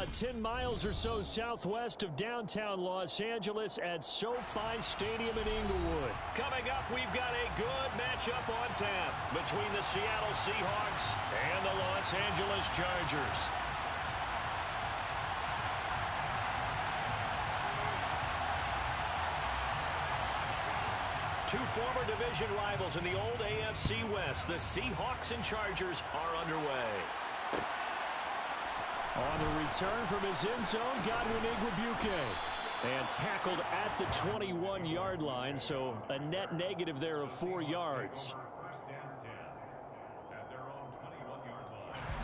about 10 miles or so southwest of downtown Los Angeles at SoFi Stadium in Inglewood. Coming up, we've got a good matchup on tap between the Seattle Seahawks and the Los Angeles Chargers. Two former division rivals in the old AFC West, the Seahawks and Chargers, are underway. On the return from his end zone, Godwin Igwebuike. And tackled at the 21-yard line, so a net negative there of 4 yards.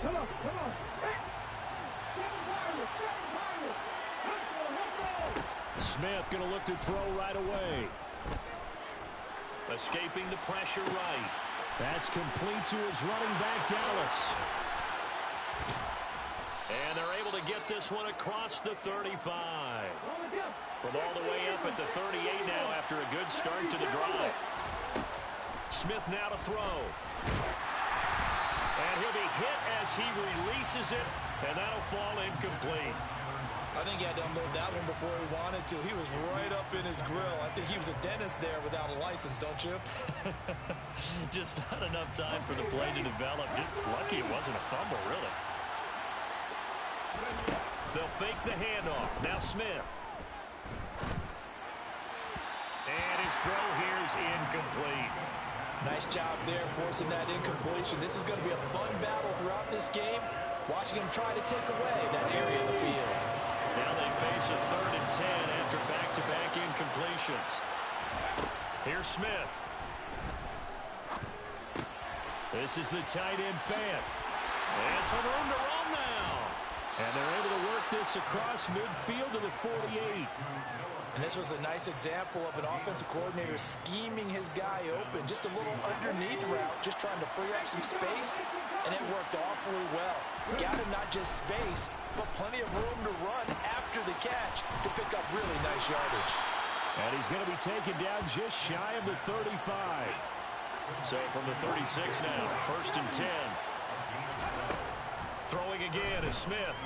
Come on. Smith going to look to throw right away. Escaping the pressure right. That's complete to his running back, Dallas. And they're able to get this one across the 35. From all the way up at the 38 now after a good start to the drive. Smith now to throw. And he'll be hit as he releases it, and that'll fall incomplete. I think he had to unload that one before he wanted to. He was right up in his grill. I think he was a dentist there without a license, don't you? Just not enough time for the play to develop. Just lucky it wasn't a fumble, really. They'll fake the handoff. Now Smith. And his throw here is incomplete. Nice job there forcing that incompletion. This is going to be a fun battle throughout this game. Watching him try to take away that area of the field. Now they face a 3rd and 10 after back-to-back incompletions. Here's Smith. This is the tight end fan. And some room to roam now. And they're able to work this across midfield to the 48. And this was a nice example of an offensive coordinator scheming his guy open. Just a little underneath route, just trying to free up some space. And it worked awfully well. Got him not just space, but plenty of room to run after the catch to pick up really nice yardage. And he's going to be taken down just shy of the 35. So from the 36 now, 1st and 10. Throwing again is Smith.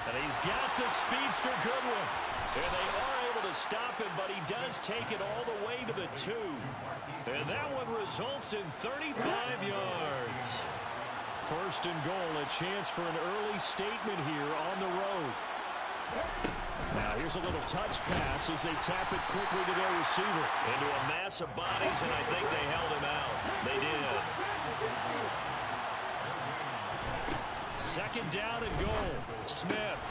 And he's got the speedster Goodwin. And they are able to stop him, but he does take it all the way to the 2. And that one results in 35 yards. 1st and goal, a chance for an early statement here on the road. Now here's a little touch pass as they tap it quickly to their receiver. Into a mass of bodies, and I think they held him out. They did. 2nd down and goal. Smith.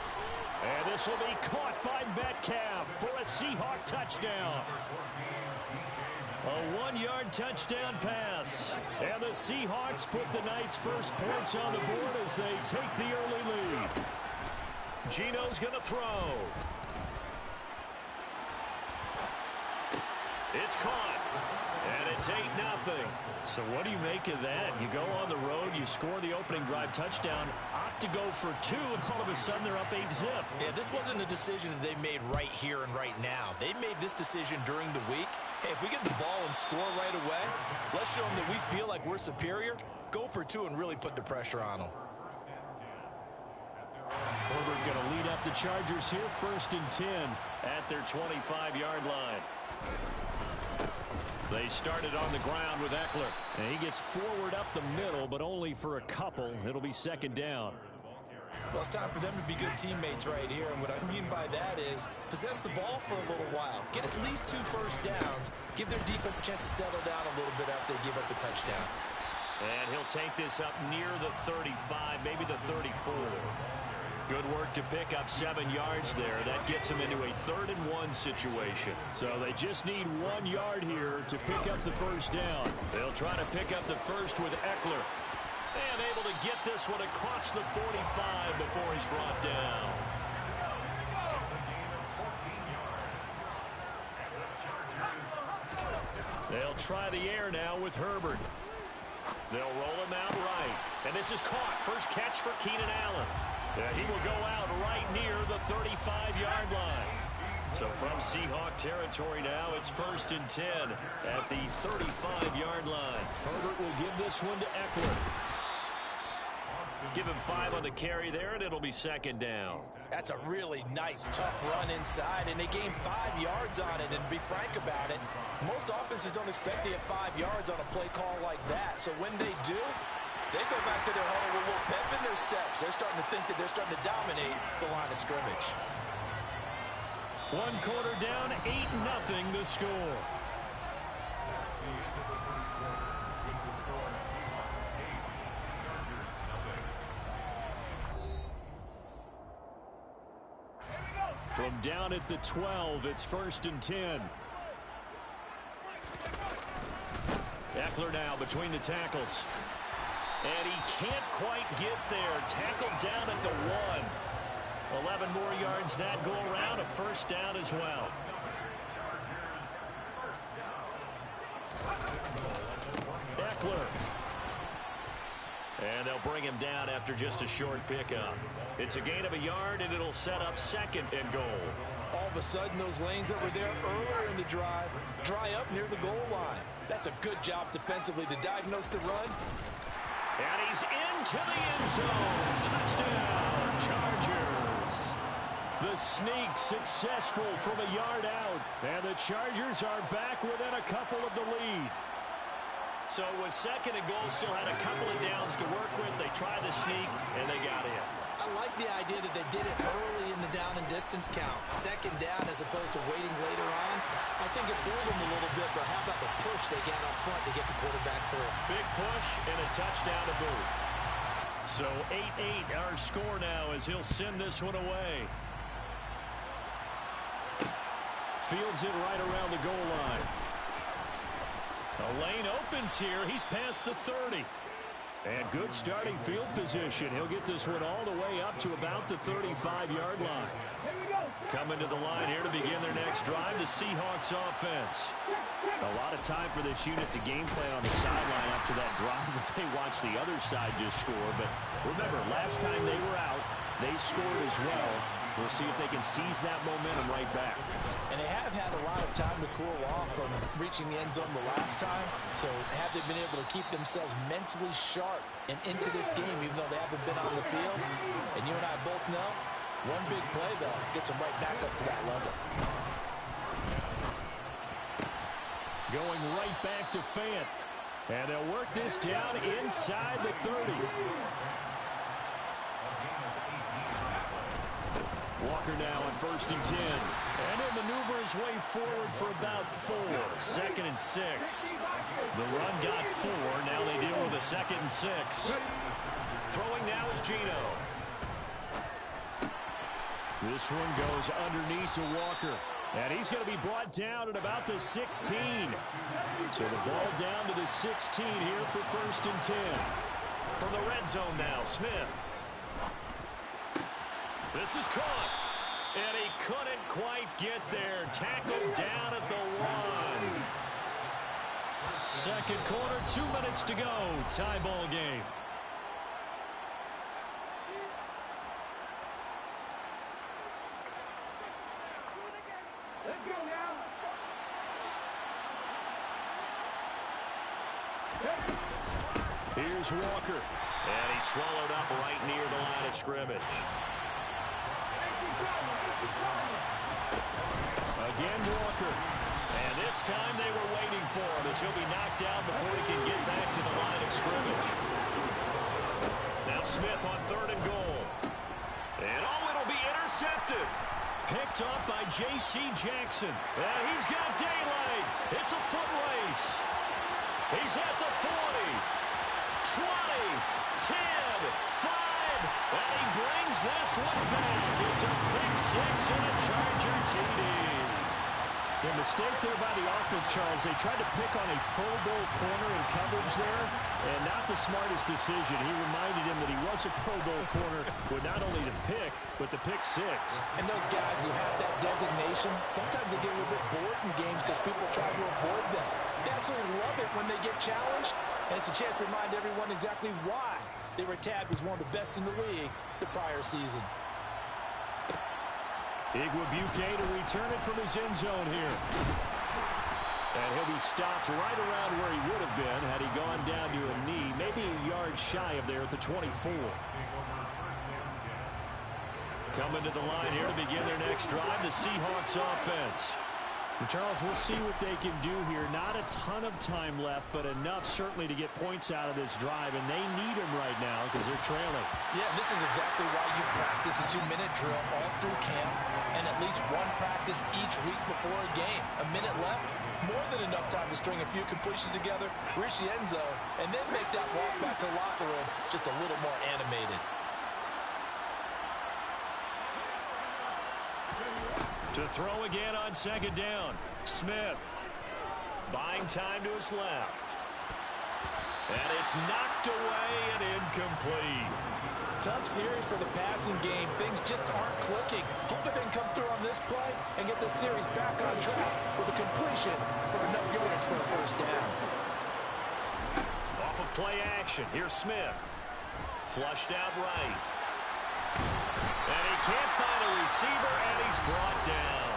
And this will be caught by Metcalf for a Seahawk touchdown. A 1-yard touchdown pass. And the Seahawks put the night's first points on the board as they take the early lead. Gino's going to throw. It's caught. And it's 8-0. So what do you make of that? You go on the road, you score the opening drive touchdown, opt to go for 2, and all of a sudden they're up 8-zip. Yeah, this wasn't a decision that they made right here and right now. They made this decision during the week. Hey, if we get the ball and score right away, let's show them that we feel like we're superior. Go for 2 and really put the pressure on them. Herbert going to lead up the Chargers here, 1st and 10 at their 25-yard line. They started on the ground with Eckler. And he gets forward up the middle, but only for a couple. It'll be 2nd down. Well, it's time for them to be good teammates right here. And what I mean by that is possess the ball for a little while. Get at least 2 first downs. Give their defense a chance to settle down a little bit after they give up a touchdown. And he'll take this up near the 35, maybe the 34. Good work to pick up 7 yards there. That gets them into a 3rd and 1 situation. So they just need 1 yard here to pick up the first down. They'll try to pick up the first with Eckler. And able to get this one across the 45 before he's brought down. They'll try the air now with Herbert. They'll roll him out right. And this is caught. First catch for Keenan Allen. He will go out right near the 35-yard line. So from Seahawk territory now, it's 1st and 10 at the 35-yard line. Herbert will give this one to Eckler. Give him 5 on the carry there, and it'll be second down. That's a really nice, tough run inside, and they gained 5 yards on it. And to be frank about it, most offenses don't expect to get 5 yards on a play call like that. So when they do, they go back to their huddle with a little pep in their steps. They're starting to think that they're starting to dominate the line of scrimmage. 1 quarter down, 8-0 the score. From down at the 12, it's 1st and 10. Eckler now between the tackles. And he can't quite get there. Tackled down at the 1. 11 more yards that go around. A first down as well. Eckler. And they'll bring him down after just a short pickup. It's a gain of a yard, and it'll set up 2nd and goal. All of a sudden, those lanes that were there earlier in the drive dry up near the goal line. That's a good job defensively to diagnose the run. And he's into the end zone. Touchdown, Chargers. The sneak successful from a yard out. And the Chargers are back within a couple of the lead. So with 2nd and goal, still had a couple of downs to work with. They tried the sneak, and they got in. I like the idea that they did it early in the down and distance count. 2nd down as opposed to waiting later on. I think it fooled them a little bit, but how about the push they got up front to get the quarterback through? Big push and a touchdown to boot. So 8-8 our score now as he'll send this one away. Fields it right around the goal line. A lane opens here. He's past the 30. And good starting field position. He'll get this one all the way up to about the 35-yard line. Coming to the line here to begin their next drive, the Seahawks offense. A lot of time for this unit to game plan on the sideline after that drive if they watch the other side just score. But remember, last time they were out, they scored as well. We'll see if they can seize that momentum right back. And they have had a lot of time to cool off from reaching the end zone the last time. So have they been able to keep themselves mentally sharp and into this game, even though they haven't been on the field? And you and I both know, one big play, though, gets them right back up to that level. Going right back to Fant. And they'll work this down inside the 30. Walker now on 1st and 10. And he'll maneuver his way forward for about 4. 2nd and 6. The run got 4. Now they deal with a 2nd and 6. Throwing now is Geno. This one goes underneath to Walker. And he's going to be brought down at about the 16. So the ball down to the 16 here for 1st and 10. From the red zone now, Smith. This is caught. And he couldn't quite get there. Tackled down at the 1. 2nd quarter, 2 minutes to go. Tie ball game. Here's Walker. And he swallowed up right near the line of scrimmage. Again, Walker. And this time they were waiting for him as he'll be knocked down before he can get back to the line of scrimmage. Now Smith on 3rd and goal. And it'll be intercepted. Picked up by J.C. Jackson. And he's got daylight. It's a foot race. He's at the 40, 20, 10, 5, and he brings this one back. It's a big 6 and a Charger TD. The mistake there by the offense, Charles, they tried to pick on a Pro Bowl corner in coverage there, and not the smartest decision. He reminded him that he was a Pro Bowl corner with not only the pick, but the pick 6. And those guys who have that designation, sometimes they get a little bit bored in games because people try to avoid them. They absolutely love it when they get challenged, and it's a chance to remind everyone exactly why they were tagged as one of the best in the league the prior season. Igwebuike to return it from his end zone here. And he'll be stopped right around where he would have been had he gone down to a knee, maybe a yard shy of there at the 24. Coming to the line here to begin their next drive, the Seahawks offense. And Charles, we'll see what they can do here. Not a ton of time left, but enough certainly to get points out of this drive, and they need them right now because they're trailing. Yeah, this is exactly why you practice a 2-minute drill all through camp and at least one practice each week before a game. A minute left, more than enough time to string a few completions together, reach the end zone, and then make that walk back to the locker room just a little more animated. To throw again on second down. Smith. Buying time to his left. And it's knocked away and incomplete. Tough series for the passing game. Things just aren't clicking. Hoping they can come through on this play and get the series back on track with a completion for enough yards for a first down. Off of play action. Here's Smith. Flushed out right. And he can't find a receiver, and he's brought down.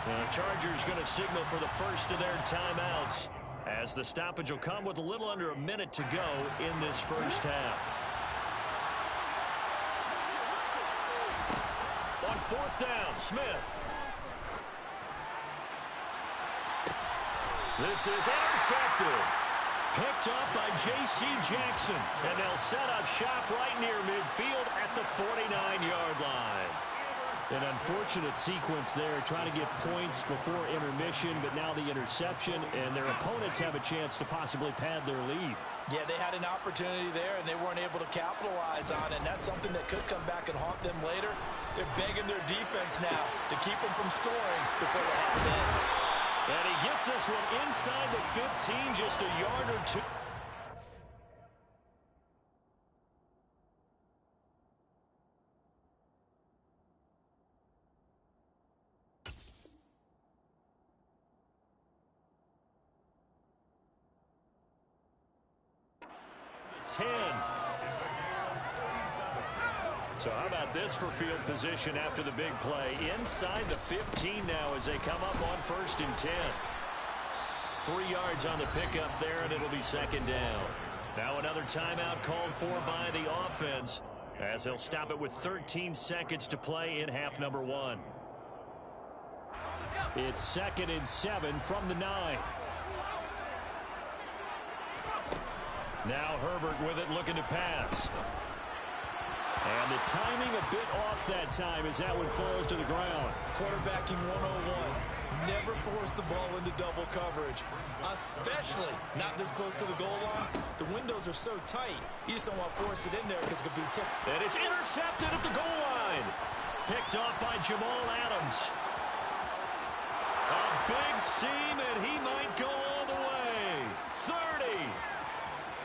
The Chargers going to signal for the first of their timeouts, as the stoppage will come with a little under a minute to go in this first half. On fourth down, Smith. This is intercepted. Picked up by J.C. Jackson. And they'll set up shop right near midfield at the 49-yard line. An unfortunate sequence there, trying to get points before intermission, but now the interception, and their opponents have a chance to possibly pad their lead. Yeah, they had an opportunity there, and they weren't able to capitalize on it, and that's something that could come back and haunt them later. They're begging their defense now to keep them from scoring before the half ends. And he gets this one inside the 15, just a yard or two. So how about this for field position after the big play? Inside the 15 now as they come up on 1st and 10. 3 yards on the pickup there, and it'll be second down. Now another timeout called for by the offense, as they'll stop it with 13 seconds to play in half number 1. It's 2nd and 7 from the 9. Now Herbert with it, looking to pass. And the timing a bit off that time as that one falls to the ground. Quarterbacking 101. Never force the ball into double coverage, especially not this close to the goal line. The windows are so tight, you just don't want to force it in there because it could be tipped. And it's intercepted at the goal line. Picked off by Jamal Adams. A big seam, and he might go all the way. 30,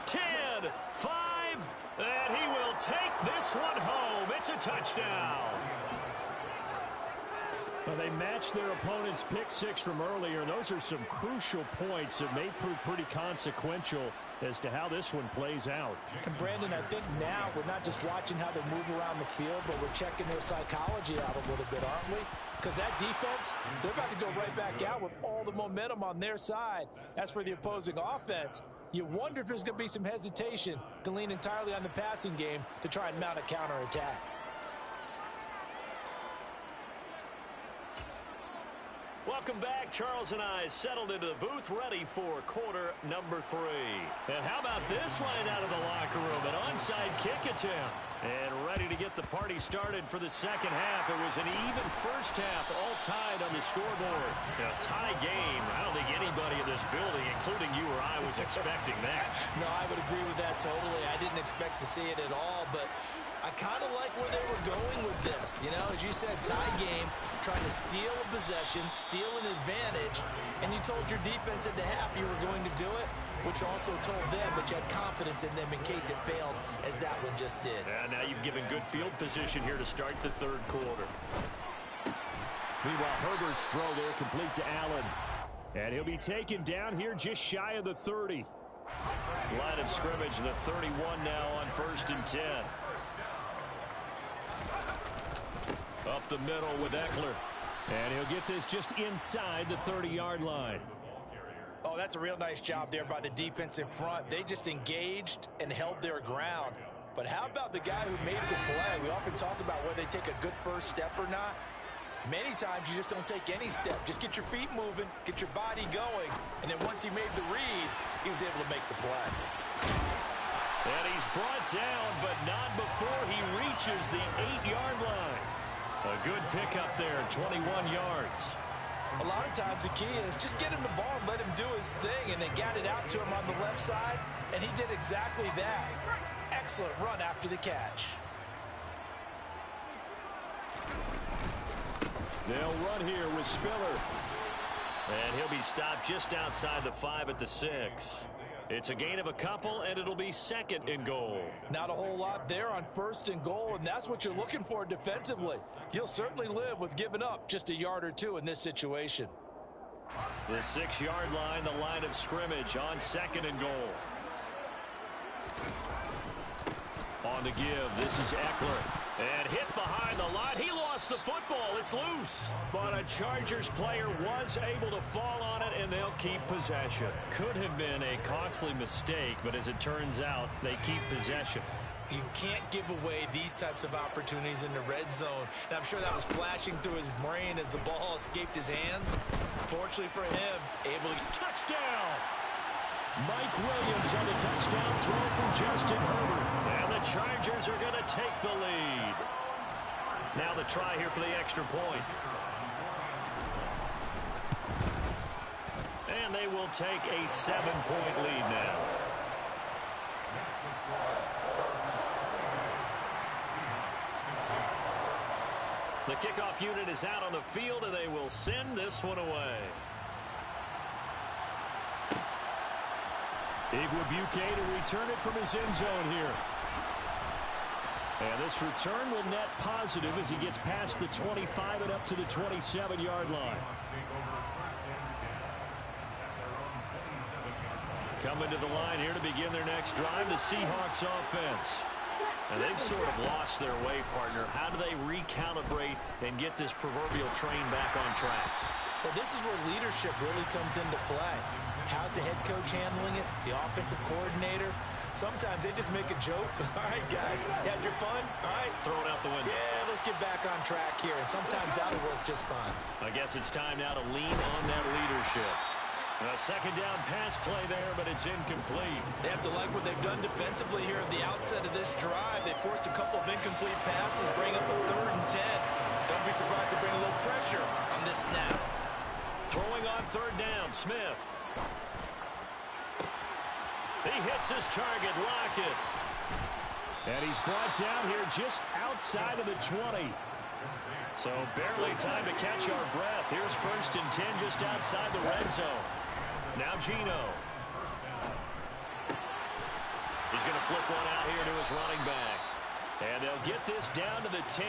10, 5, and he will take this one home. It's a touchdown. Well, they matched their opponent's pick six from earlier, and those are some crucial points that may prove pretty consequential as to how this one plays out. And Brandon, I think now we're not just watching how they move around the field, but we're checking their psychology out a little bit, aren't we? Because that defense, they're about to go right back out with all the momentum on their side. As for the opposing offense, you wonder if there's going to be some hesitation to lean entirely on the passing game to try and mount a counterattack. Welcome back. Charles and I settled into the booth, ready for quarter number 3. And how about this line out of the locker room? An onside kick attempt. And ready to get the party started for the second half. It was an even first half, all tied on the scoreboard. A tie game. I don't think anybody in this building, including you or I, was expecting that. No, I would agree with that totally. I didn't expect to see it at all, but I kind of like where they were going with this. You know, as you said, tie game, trying to steal a possession, steal an advantage, and you told your defense at the half you were going to do it, which also told them that you had confidence in them in case it failed, as that one just did. And now you've given good field position here to start the third quarter. Meanwhile, Herbert's throw there complete to Allen. And he'll be taken down here just shy of the 30. Line of scrimmage, the 31 now on 1st and 10. Up the middle with Eckler. And he'll get this just inside the 30-yard line. Oh, that's a real nice job there by the defense in front. They just engaged and held their ground. But how about the guy who made the play? We often talk about whether they take a good first step or not. Many times you just don't take any step. Just get your feet moving, get your body going, and then once he made the read, he was able to make the play. And he's brought down, but not before he reaches the 8-yard line. A good pickup there, 21 yards. A lot of times the key is just get him the ball and let him do his thing, and they got it out to him on the left side, and he did exactly that. Excellent run after the catch. They'll run here with Spiller. And he'll be stopped just outside the 5 at the 6. It's a gain of a couple, and it'll be 2nd and goal. Not a whole lot there on 1st and goal, and that's what you're looking for defensively. You'll certainly live with giving up just a yard or two in this situation. The 6-yard line, the line of scrimmage on 2nd and goal. On the give, this is Eckler. And hit behind the line. He lost the football. It's loose. But a Chargers player was able to fall on it, and they'll keep possession. Could have been a costly mistake, but as it turns out, they keep possession. You can't give away these types of opportunities in the red zone. And I'm sure that was flashing through his brain as the ball escaped his hands. Fortunately for him, able to... Touchdown! Mike Williams on the touchdown throw from Justin Herbert. And the Chargers are going to take the lead. Now the try here for the extra point. And they will take a 7-point lead now. The kickoff unit is out on the field, and they will send this one away. Igwebuike to return it from his end zone here. And this return will net positive as he gets past the 25 and up to the 27-yard line. Coming to the line here to begin their next drive, the Seahawks offense. And they've sort of lost their way, partner. How do they recalibrate and get this proverbial train back on track? Well, this is where leadership really comes into play. How's the head coach handling it? The offensive coordinator? Sometimes they just make a joke. All right, guys, you had your fun? All right. Throw it out the window. Yeah, let's get back on track here. And sometimes that'll work just fine. I guess it's time now to lean on that leadership. A second down pass play there, but it's incomplete. They have to like what they've done defensively here at the outset of this drive. They forced a couple of incomplete passes, bring up a 3rd and 10. Don't be surprised to bring a little pressure on this snap. Throwing on 3rd down, Smith. He hits his target, Lockett. And he's brought down here just outside of the 20. So barely time to catch our breath. Here's 1st and 10 just outside the red zone. Now Geno. He's going to flip one out here to his running back. And they'll get this down to the 10.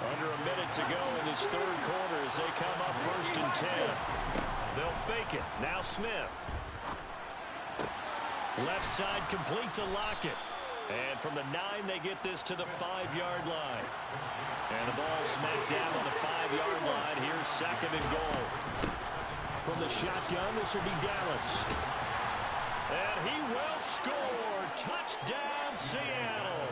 Under a minute to go in this 3rd quarter as they come up 1st and 10. They'll fake it. Now Smith. Left side complete to Lockett. And from the 9, they get this to the 5-yard line. And the ball smacked down on the 5-yard line. Here's 2nd and goal. From the shotgun, this will be Dallas. And he will score. Touchdown, Seattle.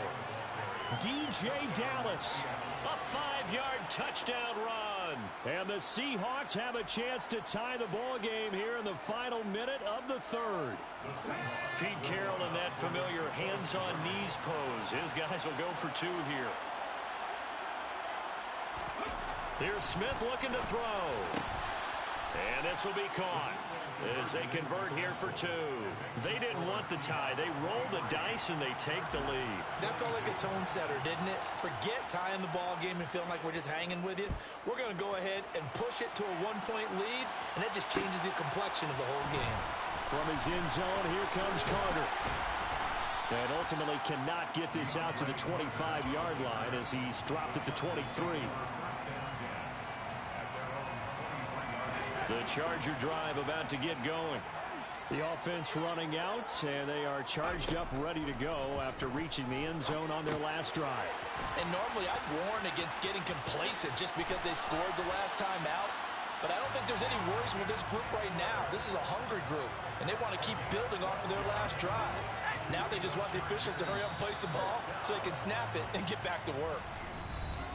DJ Dallas. A 5-yard touchdown run. And the Seahawks have a chance to tie the ball game here in the final minute of the 3rd. Pete Carroll in that familiar hands-on-knees pose. His guys will go for 2 here. Here's Smith looking to throw. And this will be caught as they convert here for 2. They didn't want the tie. They roll the dice and they take the lead. That felt like a tone setter, didn't it? Forget tying the ball game and feeling like we're just hanging with you. We're going to go ahead and push it to a 1-point lead, and that just changes the complexion of the whole game. From his end zone, here comes Carter. And ultimately cannot get this out to the 25-yard line as he's dropped at the 23. The Charger drive about to get going. The offense running out, and they are charged up, ready to go after reaching the end zone on their last drive. And normally I'd warn against getting complacent just because they scored the last time out. but I don't think there's any worries with this group right now. This is a hungry group, and they want to keep building off of their last drive. Now they just want the officials to hurry up and place the ball so they can snap it and get back to work.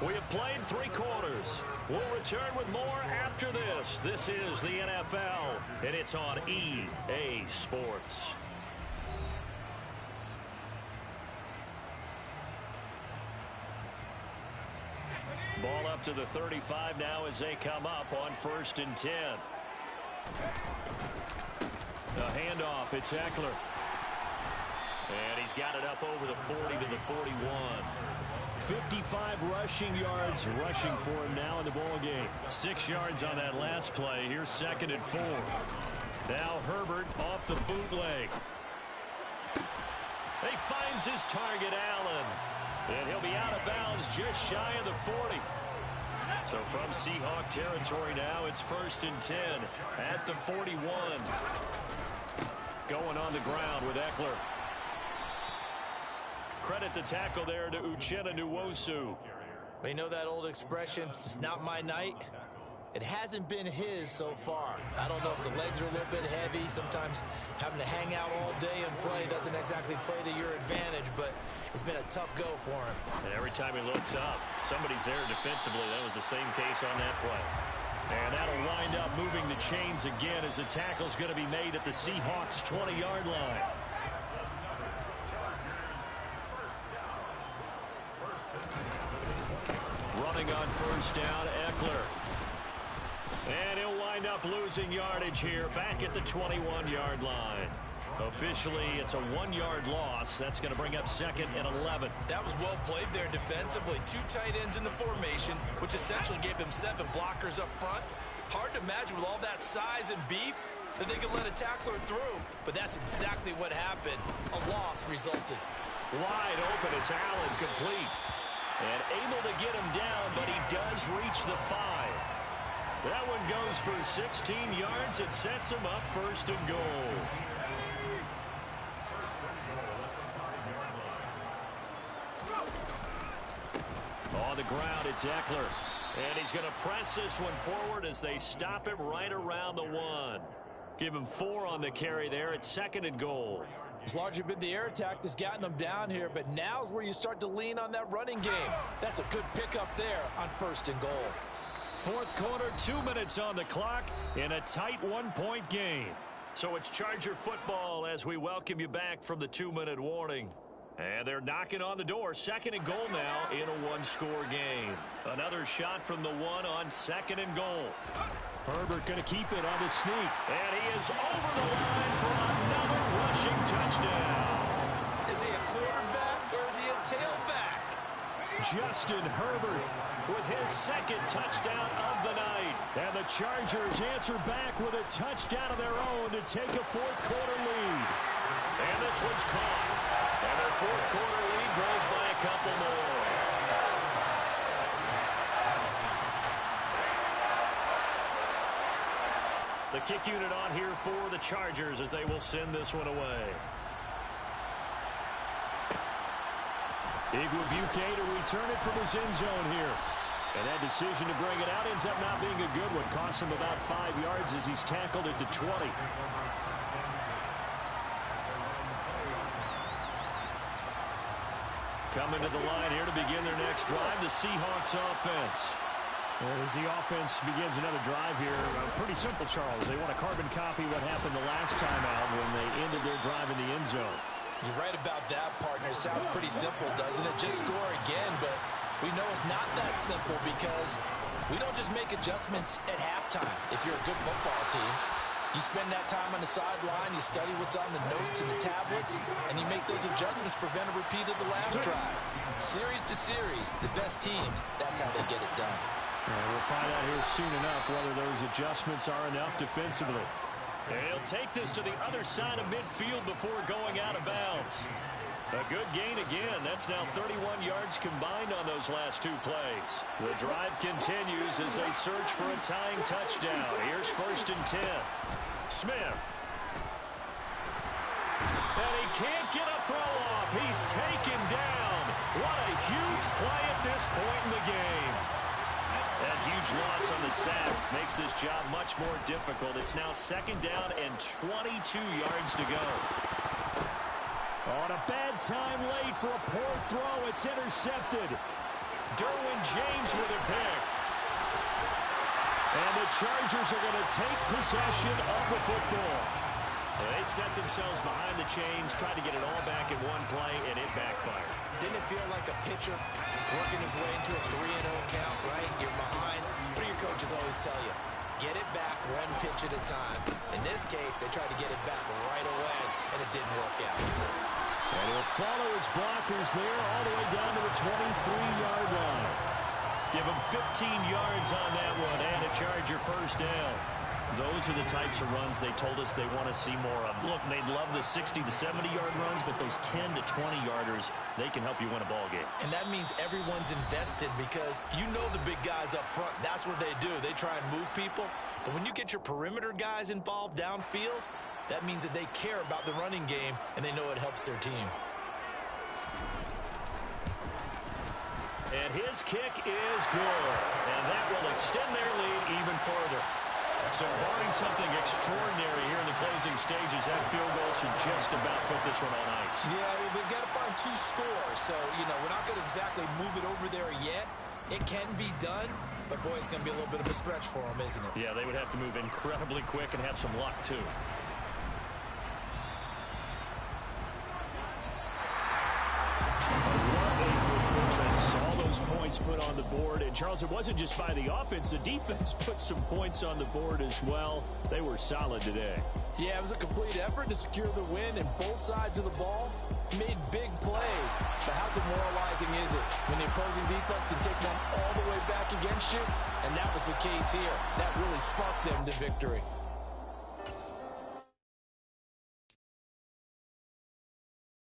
We have played 3 quarters. We'll return with more after this. This is the NFL, and it's on EA Sports. Ball up to the 35 now as they come up on 1st and 10. The handoff, it's Eckler. And he's got it up over the 40 to the 41. 55 rushing yards rushing for him now in the ball game. 6 yards on that last play. Here's 2nd and 4. Now Herbert off the bootleg. He finds his target, Allen. And he'll be out of bounds just shy of the 40. So from Seahawk territory now, it's 1st and 10 at the 41. Going on the ground with Eckler. Credit the tackle there to Uchenna Nwosu. We know that old expression, it's not my night. It hasn't been his so far. I don't know if the legs are a little bit heavy. Sometimes having to hang out all day and play doesn't exactly play to your advantage, but it's been a tough go for him. And every time he looks up, somebody's there defensively. That was the same case on that play. And that'll wind up moving the chains again as the tackle's going to be made at the Seahawks' 20-yard line. Running on 1st down, Eckler. And he'll wind up losing yardage here back at the 21-yard line. Officially, it's a 1-yard loss. That's going to bring up 2nd and 11. That was well played there defensively. 2 tight ends in the formation, which essentially gave them 7 blockers up front. Hard to imagine with all that size and beef that they could let a tackler through, but that's exactly what happened. A loss resulted. Wide open, it's Allen, complete. And able to get him down, but he does reach the 5. That one goes for 16 yards. It sets him up 1st and goal. On the ground, it's Eckler. And he's going to press this one forward as they stop him right around the 1. Give him 4 on the carry there. It's 2nd and goal. It's largely been the air attack that's gotten them down here, but now's where you start to lean on that running game. That's a good pickup there on 1st and goal. 4th quarter, 2 minutes on the clock in a tight 1-point game. So it's Charger football as we welcome you back from the 2-minute warning. And they're knocking on the door. 2nd and goal now in a 1-score game. Another shot from the 1 on 2nd and goal. Herbert going to keep it on the sneak. And he is over the line for another rushing touchdown. Is he a quarterback or is he a tailback? Justin Herbert with his 2nd touchdown of the night. And the Chargers answer back with a touchdown of their own to take a 4th quarter lead. And this one's caught. And their 4th quarter lead grows by a couple more. The kick unit on here for the Chargers as they will send this one away. Igwebuike to return it from his end zone here. And that decision to bring it out ends up not being a good one. Cost him about 5 yards as he's tackled at the 20. Coming to the line here to begin their next drive, the Seahawks offense. As the offense begins another drive here, pretty simple, Charles. They want to carbon copy what happened the last time out when they ended their drive in the end zone. You're right about that, partner. Sounds pretty simple, doesn't it? Just score again, but we know it's not that simple because we don't just make adjustments at halftime. If you're a good football team, you spend that time on the sideline, you study what's on the notes and the tablets, and you make those adjustments to prevent a repeat of the last drive. Series to series, the best teams, that's how they get it done. We'll find out here soon enough whether those adjustments are enough defensively. And he'll take this to the other side of midfield before going out of bounds. A good gain again. That's now 31 yards combined on those last 2 plays. The drive continues as they search for a tying touchdown. Here's 1st and 10. Smith. And he can't get a throw off. He's taken down. What a huge play at this point in the game. That huge loss on the sack makes this job much more difficult. It's now 2nd down and 22 yards to go. On a bad time late for a poor throw. It's intercepted. Derwin James with a pick. And the Chargers are going to take possession of the football. They set themselves behind the chains, tried to get it all back in one play, and it backfired. Didn't it feel like a pitcher working his way into a 3-0 count, right? You're behind. What do your coaches always tell you? Get it back one pitch at a time. In this case, they tried to get it back right away, and it didn't work out. And he'll follow his blockers there all the way down to the 23-yard line. Give him 15 yards on that one, and a Charger first down. Those are the types of runs they told us they want to see more of. Look, they'd love the 60 to 70-yard runs, but those 10 to 20-yarders, they can help you win a ball game. And that means everyone's invested because you know the big guys up front. That's what they do. They try and move people. But when you get your perimeter guys involved downfield, that means that they care about the running game, and they know it helps their team. And his kick is good. And that will extend their lead even further. So barring something extraordinary here in the closing stages, that field goal should just about put this one on ice. Yeah, we've got to find 2 scores. So, you know, we're not going to exactly move it over there yet. It can be done, but, boy, it's going to be a little bit of a stretch for them, isn't it? Yeah, they would have to move incredibly quick and have some luck, too. Put on the board, and Charles, it wasn't just by the offense. The defense put some points on the board as well. They were solid today. Yeah, it was a complete effort to secure the win, and both sides of the ball made big plays. But how demoralizing is it when the opposing defense can take one all the way back against you? And that was the case here. That really sparked them to victory.